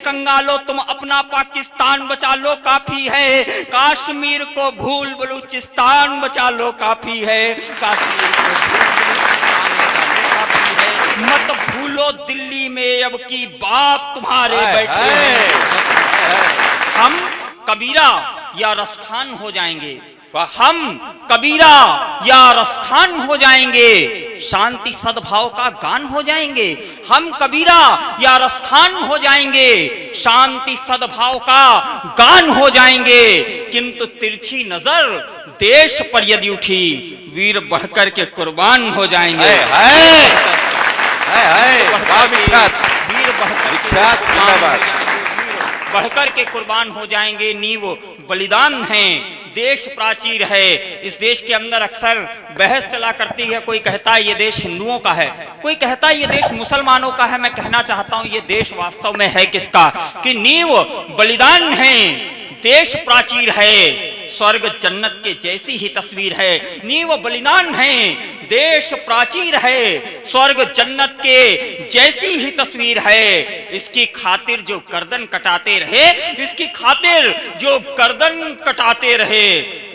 कंगालो तुम अपना पाकिस्तान बचा लो काफी है, कश्मीर को भूल बलूचिस्तान बचा लो काफी है, कश्मीर को भूल बलूचिस्तान बचा लो काफी है। मत भूलो दिल्ली में अब की बाप तुम्हारे बैठे हैं। हम कबीरा या रसखान हो जाएंगे, हम कबीरा या रसखान हो जाएंगे, शांति सद्भाव का गान हो जाएंगे। हम कबीरा या रसखान हो जाएंगे, शांति सद्भाव का गान हो जाएंगे। किंतु तिरछी नजर देश पर यदि उठी, वीर बढ़कर के कुर्बान हो जाएंगे। वीर बढ़कर के कुर्बान हो जाएंगे। नीव बलिदान है, देश प्राचीर है। इस देश के अंदर अक्सर बहस चला करती है, कोई कहता है ये देश हिंदुओं का है, कोई कहता है ये देश मुसलमानों का है। मैं कहना चाहता हूं ये देश वास्तव में है किसका? कि नीव बलिदान है, देश प्राचीर है, स्वर्ग जन्नत के जैसी ही तस्वीर है। नीव बलिदान है, देश प्राचीर है, स्वर्ग जन्नत के जैसी ही तस्वीर है। इसकी खातिर जो गर्दन कटाते रहे, इसकी खातिर जो गर्दन कटाते रहे,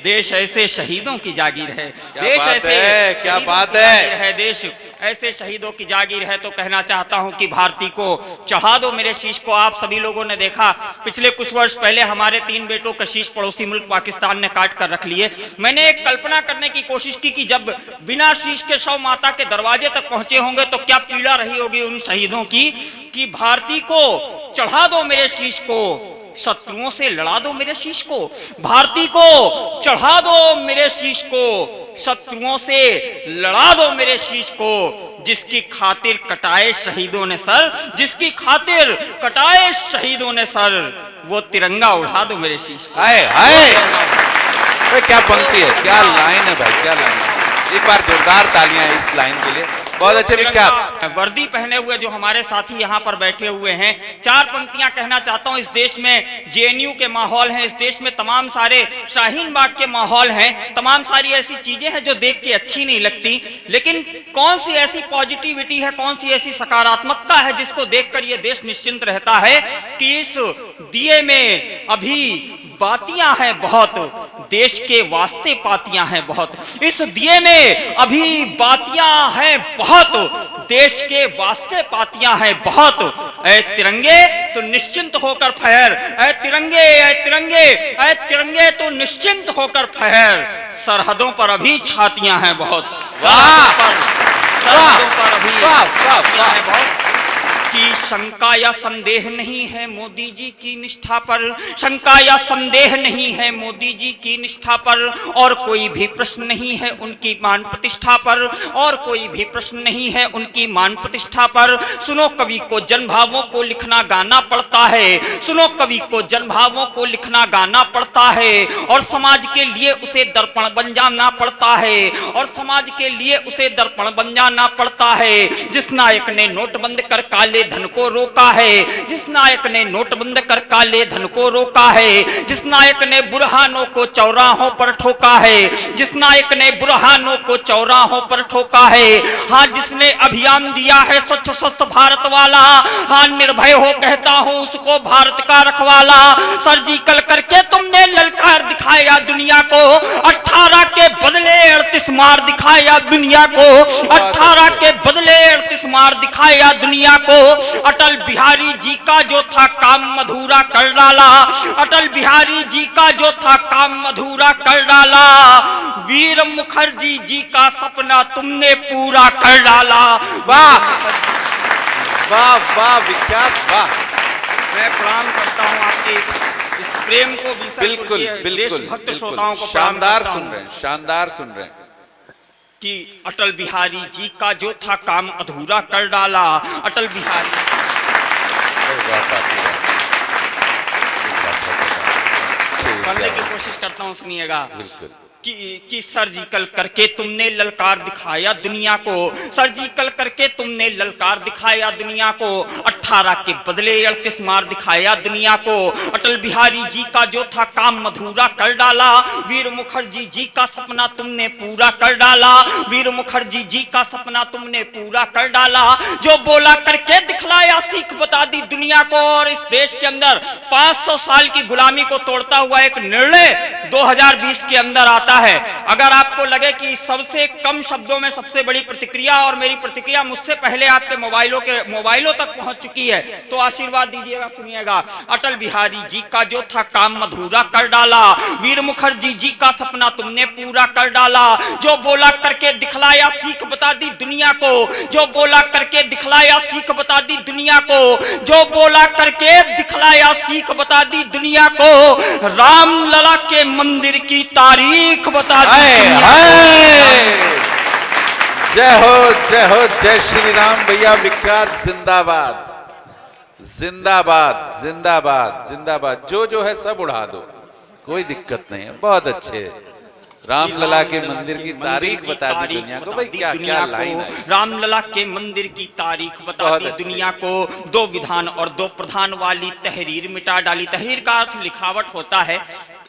देश ऐसे शहीदों की जागीर है। देश ऐसे क्या बात है, देश ऐसे शहीदों की जागीर है। तो कहना चाहता हूं कि भारती को चढ़ा दो मेरे शीश को। आप सभी लोगों ने देखा पिछले कुछ वर्ष पहले हमारे 3 बेटों का शीश पड़ोसी मुल्क पाकिस्तान ने काट कर रख लिए। मैंने एक कल्पना करने की कोशिश की कि जब बिना शीश के शव माता के दरवाजे तक पहुंचे होंगे तो क्या पीड़ा रही होगी उन शहीदों की। कि भारती को चढ़ा दो मेरे शीश को, शत्रुओं से लड़ा दो मेरे शीश को। भारती को चढ़ा दो मेरे शीश को, शत्रुओं से लड़ा दो मेरे शीश को। जिसकी खातिर कटाए शहीदों ने सर, जिसकी खातिर कटाए शहीदों ने सर, वो तिरंगा उड़ा दो मेरे शीश को। हाय हाय, क्या पंक्ति है, क्या लाइन है भाई, क्या लाइन है। एक बार जोरदार तालियां इस लाइन के लिए, बहुत अच्छे विख्यात। वर्दी पहने हुए जो हमारे साथी यहाँ पर बैठे हुए हैं, 4 पंक्तियां कहना चाहता हूँ। इस देश में जेएनयू के माहौल हैं, इस देश में तमाम सारे शाहीन बाग के माहौल हैं, तमाम सारी ऐसी चीजें हैं जो देख के अच्छी नहीं लगती। लेकिन कौन सी ऐसी पॉजिटिविटी है, कौन सी ऐसी सकारात्मकता है जिसको देखकर ये देश निश्चिंत रहता है कि इस दिए में अभी बातियां हैं बहुत, देश के वास्ते पातियां हैं बहुत। इस दिए में अभी बातियां हैं बहुत, देश के वास्ते पातियां हैं बहुत। ऐ तिरंगे तो निश्चिंत होकर फहर, ऐ तिरंगे, ऐ तिरंगे, ऐ तिरंगे तो निश्चिंत होकर फहर। सरहदों पर अभी छातियां हैं बहुत, सरहदों पर अभी छातियां हैं बहुत। कि शंका या संदेह नहीं है मोदी जी की निष्ठा पर, शंका या संदेह नहीं है मोदी जी की निष्ठा पर, और कोई भी प्रश्न नहीं है उनकी मान प्रतिष्ठा पर, और कोई भी प्रश्न नहीं है उनकी मान प्रतिष्ठा पर। सुनो कवि को जनभावों को लिखना गाना पड़ता है, सुनो कवि को जनभावों को लिखना गाना पड़ता है, और समाज के लिए उसे दर्पण बन जाना पड़ता है, और समाज के लिए उसे दर्पण बन जाना पड़ता है। जिस नायक ने नोटबंद कर काले धन को रोका है, जिस नायक ने नोटबंद कर काले धन को रोका है, जिस नायक ने बुरहानों को चौराहों पर ठोका है, जिस नायक ने बुरहानों को चौराहों पर ठोका है। हाँ, जिसने अभियान दिया है स्वच्छ स्वस्थ भारत वाला, हाँ निर्भय हो कहता हूं उसको भारत का रखवाला। सर्जिकल करके तुमने ललकार दिखाया दुनिया को, 18 के बदले 38 मार दिखाया दुनिया को, 18 के बदले 38 मार दिखाया दुनिया को। अटल बिहारी जी का जो था काम अधूरा कर डाला, अटल बिहारी जी का जो था काम अधूरा कर डाला। वीर मुखर्जी जी का सपना तुमने पूरा कर डाला। वाह वाह वाह, विख्यात, वाह। मैं प्रणाम करता हूं आपके इस प्रेम को भी, बिल्कुल बिल्कुल, देशभक्त श्रोताओं को शानदार सुन रहे हैं, शानदार सुन रहे हैं। कि अटल बिहारी जी का जो था काम अधूरा कर डाला, अटल बिहारी। करने की कोशिश करता हूं, सुनिएगा। कि सर्जिकल करके तुमने ललकार दिखाया दुनिया को, सर्जिकल करके तुमने ललकार दिखाया दुनिया को, 18 के बदले 38 मार दिखाया दुनिया को। अटल बिहारी जी का जो था काम अधूरा कर डाला, वीर मुखर्जी जी का सपना तुमने पूरा कर डाला, वीर मुखर्जी जी का सपना तुमने पूरा कर डाला। जो बोला करके दिखलाया, सीख बता दी दुनिया को। और इस देश के अंदर 500 साल की गुलामी को तोड़ता हुआ एक निर्णय 2020 के अंदर आता है। अगर आपको लगे कि सबसे कम शब्दों में सबसे बड़ी प्रतिक्रिया, और मेरी प्रतिक्रिया मुझसे पहले आपके मोबाइलों तक पहुंच चुकी है, तो आशीर्वाद दीजिएगा, सुनिएगा। अटल बिहारी जी का जो था काम अधूरा कर डाला, वीर मुखर्जी जी का सपना तुमने पूरा कर डाला। जो बोला करके दिखलाया, सीख बता दी दुनिया को, जो बोला करके दिखलाया, सीख बता दी दुनिया को, जो बोला करके दिखलाया, सीख बता दी दुनिया को। रामलला के मंदिर की तारीख बता दी। जय हो जय श्री राम भैया, विख्यात, जिंदाबाद जिंदाबाद जिंदाबाद जिंदाबाद। जो है सब उड़ा दो, कोई दिक्कत नहीं है, बहुत अच्छे। रामलला के मंदिर की तारीख बता दी दुनिया को। भाई क्या क्या लाइन है। रामलला के मंदिर की तारीख बता दी दुनिया को। 2 विधान और 2 प्रधान वाली तहरीर मिटा डाली। तहरीर का अर्थ लिखावट होता है।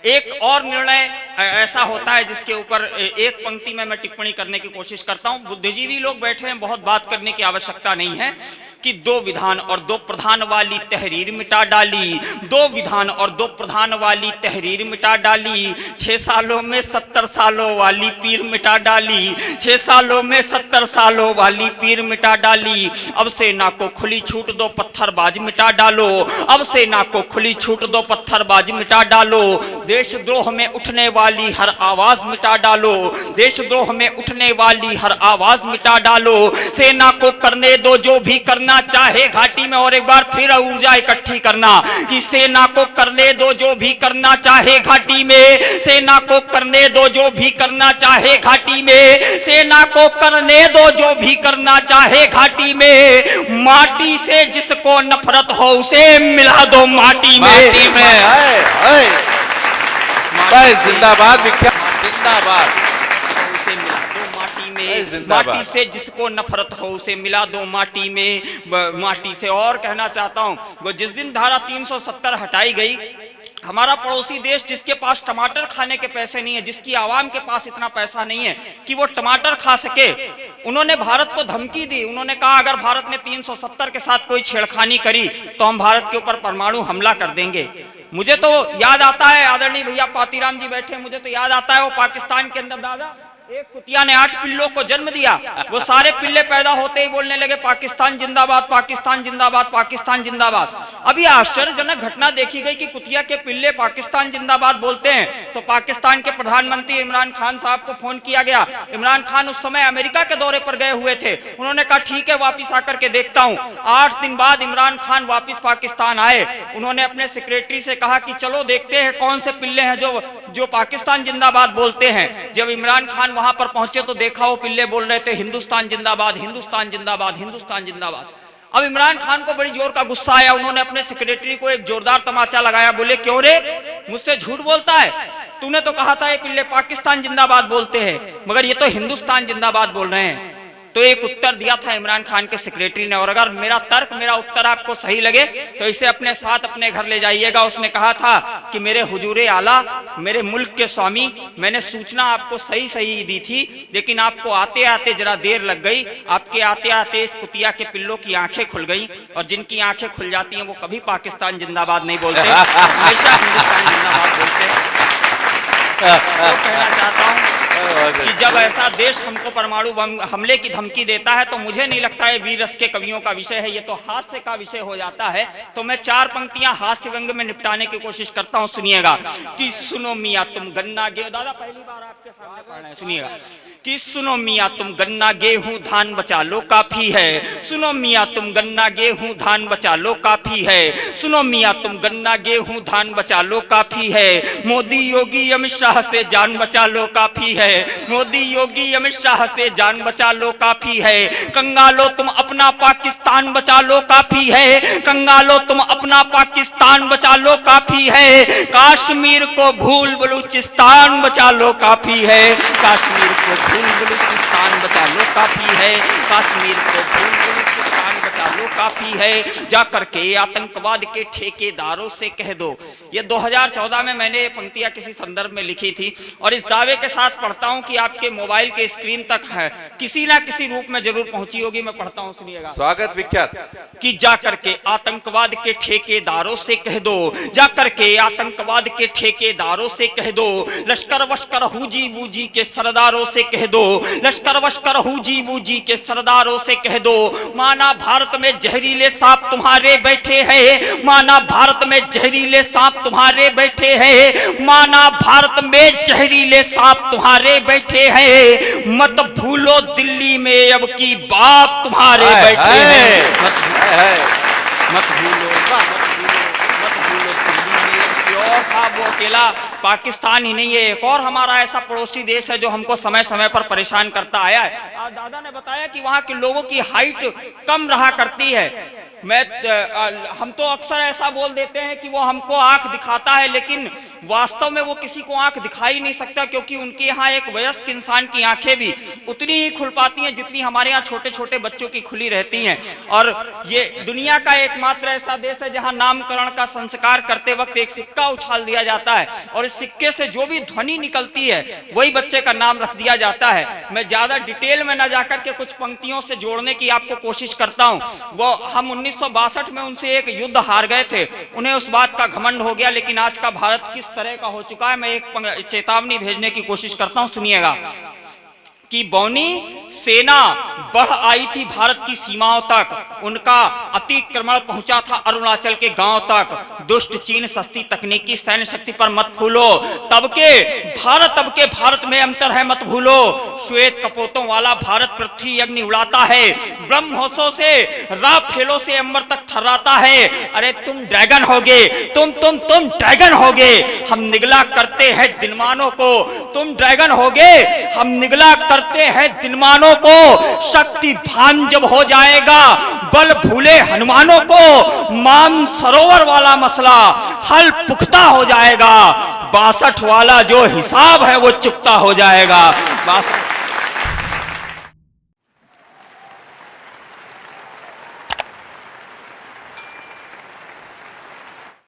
एक और निर्णय ऐसा होता है जिसके ऊपर एक पंक्ति में मैं टिप्पणी करने की कोशिश करता हूं। बुद्धिजीवी लोग बैठे हैं, बहुत बात करने की आवश्यकता नहीं है। कि 2 विधान और 2 प्रधान वाली तहरीर मिटा डाली, 2 विधान और 2 प्रधान वाली तहरीर मिटा डाली। 6 सालों में 70 सालों वाली पीर मिटा डाली, 6 सालों में 70 सालों वाली पीर मिटा डाली। अब सेना को खुली छूट दो, पत्थरबाज मिटा डालो, अब सेना को खुली छूट दो, पत्थरबाज मिटा डालो। देशद्रोह में उठने वाली हर आवाज मिटा डालो, देशद्रोह में उठने वाली हर आवाज मिटा डालो। सेना को करने दो जो भी करना चाहे घाटी में। और एक बार फिर ऊर्जा इकट्ठी करना कि सेना को करने दो जो भी करना चाहे घाटी में, सेना को करने दो जो भी करना चाहे घाटी में, सेना को करने दो जो भी करना चाहे घाटी में। माटी से जिसको नफरत हो उसे मिला दो माटी में। माटी में जिंदाबाद, विख्यात, जिंदाबाद। माटी से जिसको नफरत हो उसे मिला दो माटी में, माटी से। और कहना चाहता हूं, वो जिस दिन धारा 370 हटाई गई, हमारा पड़ोसी देश जिसके पास टमाटर खाने के पैसे नहीं है, जिसकी आवाम के पास इतना पैसा नहीं है कि वो टमाटर खा सके, उन्होंने भारत को धमकी दी। उन्होंने कहा अगर भारत ने 370 के साथ कोई छेड़खानी करी तो हम भारत के ऊपर परमाणु हमला कर देंगे। मुझे तो याद आता है, आदरणीय भैया पातीराम जी बैठे, मुझे तो याद आता है वो पाकिस्तान के अंदर दादा एक कुतिया ने 8 पिल्लों को जन्म दिया। वो सारे पिल्ले पैदा होते ही बोलने लगे पाकिस्तान जिंदाबाद, पाकिस्तान जिंदाबाद, पाकिस्तान जिंदाबाद। अभी आश्चर्यजनक घटना देखी गई कि कुतिया के पिल्ले पाकिस्तान जिंदाबाद बोलते हैं। तो पाकिस्तान के प्रधानमंत्री इमरान खान साहब को फोन किया गया। इमरान खान उस समय अमेरिका के दौरे पर गए हुए थे। उन्होंने कहा ठीक है, वापिस आकर के देखता हूँ। 8 दिन बाद इमरान खान वापिस पाकिस्तान आए। उन्होंने अपने सेक्रेटरी से कहा कि चलो देखते हैं कौन से पिल्ले हैं जो पाकिस्तान जिंदाबाद बोलते हैं। जब इमरान खान वहां पर पहुंचे तो देखा वो पिल्ले बोल रहे थे हिंदुस्तान जिंदाबाद, हिंदुस्तान जिंदाबाद, हिंदुस्तान जिंदाबाद। अब इमरान खान को बड़ी जोर का गुस्सा आया। उन्होंने अपने सेक्रेटरी को एक जोरदार तमाचा लगाया। बोले क्यों रे, मुझसे झूठ बोलता है? तूने तो कहा था ये पिल्ले पाकिस्तान जिंदाबाद बोलते हैं, मगर ये तो हिंदुस्तान जिंदाबाद बोल रहे हैं। तो एक उत्तर दिया था इमरान खान के सेक्रेटरी ने। और अगर मेरा उत्तर आपको सही लगे तो इसे अपने साथ अपने घर ले जाइएगा। उसने कहा था कि मेरे हुजूरे आला, मेरे मुल्क के स्वामी, मैंने सूचना आपको सही दी थी, लेकिन आपको आते आते जरा देर लग गई। आपके आते आते इस कुतिया के पिल्लों की आंखें खुल गई, और जिनकी आंखें खुल जाती हैं वो कभी पाकिस्तान जिंदाबाद नहीं बोलते, हमेशा हिंदुस्तान जिंदाबाद बोलते हैं। तो कहना चाहता हूं कि जब ऐसा देश हमको परमाणु बम हमले की धमकी देता है तो मुझे नहीं लगता है वीर रस के कवियों का विषय है, ये तो हास्य का विषय हो जाता है। तो मैं 4 पंक्तियां हास्य व्यंग में निपटाने की कोशिश करता हूं। सुनिएगा कि सुनो मियां तुम गन्ना गेहूं, दादा पहली बार आपके सामने पढ़ रहे हैं, सुनिएगा कि सुनो मियां तुम गन्ना गेहूं धान बचा लो काफी है, सुनो मियां तुम गन्ना गेहूं धान बचा लो काफी है, सुनो मियां तुम गन्ना गेहूं धान बचा लो काफी है, मोदी योगी अमित शाह से जान बचा लो काफी है, है। मोदी योगी अमित शाह से जान बचा लो काफी है। कंगालो तुम अपना पाकिस्तान बचा लो काफी है। कंगालो तुम अपना पाकिस्तान बचा लो काफी है। कश्मीर को भूल बलूचिस्तान बचा लो काफी है। कश्मीर को भूल बलूचिस्तान बचा लो काफी है। कश्मीर को भूल बलूचिस्तान बचा लो काफी है। जा करके आतंकवाद के ठेकेदारों से कह दो। ये 2014 में मैंने ये पंक्तियां किसी संदर्भ में लिखी थी और इस दावे के साथ पढ़ता हूं कि आपके मोबाइल के स्क्रीन तक है, किसी ना किसी रूप में जरूर पहुंची होगी। मैं पढ़ता हूं, सुनिएगा। स्वागत विख्यात। कि जा करके आतंकवाद के ठेकेदारों से कह दो, जा करके आतंकवाद के ठेकेदारों से कह दो, लश्कर वश्कर हुजी वूजी के सरदारों से कह दो, लश्कर वश्कर हुजी वूजी के सरदारों से कह दो, माना भारत में जहरीले सांप तुम्हारे बैठे हैं, माना भारत में जहरीले सांप तुम्हारे बैठे हैं, माना भारत में जहरीले सांप तुम्हारे बैठे हैं, मत भूलो दिल्ली में अब की बात तुम्हारे बैठे हैं, मत भूलो दिल्ली में। और साहब वो अकेला पाकिस्तान ही नहीं है, एक और हमारा ऐसा पड़ोसी देश है जो हमको समय समय पर परेशान करता आया है। दादा ने बताया कि वहाँ के लोगों की हाइट कम रहा करती है। हम तो अक्सर ऐसा बोल देते हैं कि वो हमको आंख दिखाता है, लेकिन वास्तव में वो किसी को आंख दिखा ही नहीं सकता, क्योंकि उनके यहाँ एक वयस्क इंसान की आंखें भी उतनी ही खुल पाती हैं जितनी हमारे यहाँ छोटे छोटे बच्चों की खुली रहती हैं। और ये दुनिया का एकमात्र ऐसा देश है जहाँ नामकरण का संस्कार करते वक्त एक सिक्का उछाल दिया जाता है और इस सिक्के से जो भी ध्वनि निकलती है वही बच्चे का नाम रख दिया जाता है। मैं ज्यादा डिटेल में न जाकर के कुछ पंक्तियों से जोड़ने की आपको कोशिश करता हूँ। वो हम 1962 में उनसे एक युद्ध हार गए थे, उन्हें उस बात का घमंड हो गया, लेकिन आज का भारत किस तरह का हो चुका है मैं एक चेतावनी भेजने की कोशिश करता हूं, सुनिएगा। कि बौनी सेना बढ़ आई थी भारत की सीमाओं तक, उनका अतिक्रमण पहुंचा था अरुणाचल के गांव तक, दुष्ट चीन सस्ती तकनीकी सैन्य शक्ति पर मत भूलो, तब के भारत में अंतर है मत भूलो, श्वेत कपोतों वाला भारत पृथ्वी अग्नि उड़ाता है, ब्रह्मोसों से राफेलों से अंबर तक थर्राता है, अरे तुम ड्रैगन होगे, तुम ड्रैगन होगे, हम निगला करते हैं दिनमानों को, तुम ड्रैगन होगे, हम निगला करते हैं दिनमानों को, शक्ति भान जब हो जाएगा बल भूले हनुमानों को, मान सरोवर वाला मसला हल पुख्ता हो जाएगा, 62 वाला जो हिसाब है वो चुकता हो जाएगा। 62